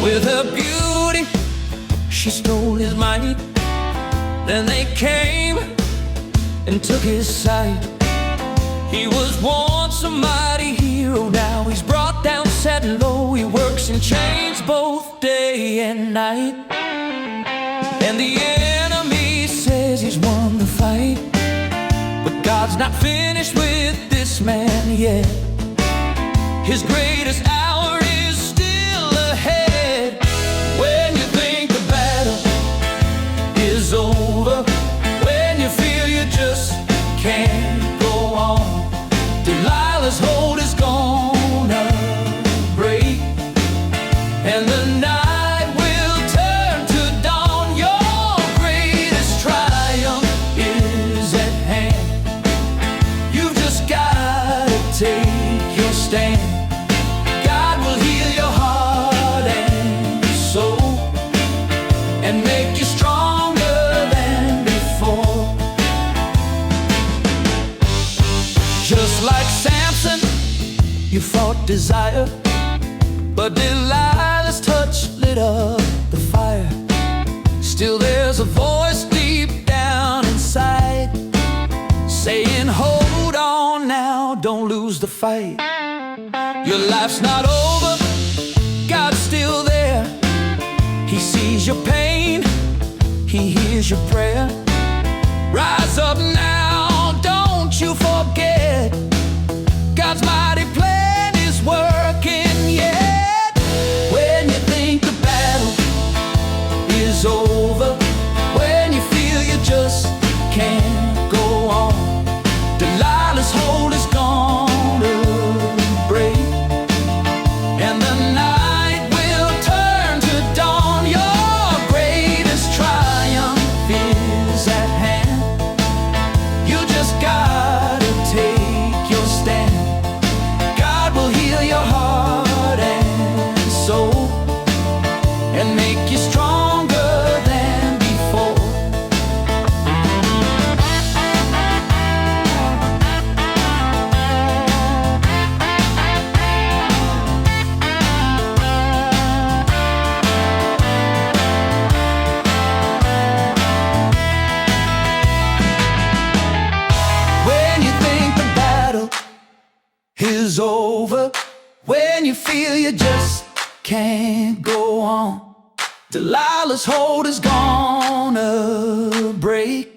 With her beauty, she stole his might. Then they came and took his sight. He was once a mighty hero, now he's brought down, set low. He works in chains both day and night. And the enemy says he's won the fight, but God's not finished with this man yet. His greatest hour is still ahead. When you think the battle is over, when you feel you just can't go on, Delilah's hold is gonna break, and the night will turn to dawn. Your greatest triumph is at hand. You've just gotta take your stand. God will heal your heart and soul and make you stronger than before. Just like Samson, you fought desire, but Delilah's touch lit up the fire. Still there's a voice deep down inside saying, hold on now, don't lose the fight. Your life's not over, God's still there. He sees your pain, He hears your prayer. Rise up now, don't you forget, God's mighty plan is working yet. When you think the battle is over, when you feel you just can't go on, Delilah's hold is gonna break, and the night will turn to dawn. Your greatest triumph is at hand. You just gotta take your stand. God will heal your heart and soul and make you stronger than before. When you think the battle is over, when you feel you just can't go on, Delilah's hold is gonna break,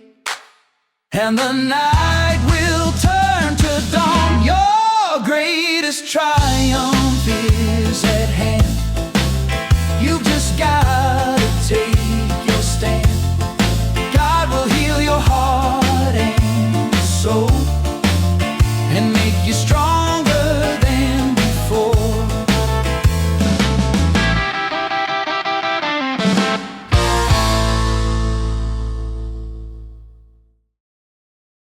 and the night will turn to dawn. Your greatest triumph is at hand. You've just gotta take your stand. God will heal your heart and soul and make you strong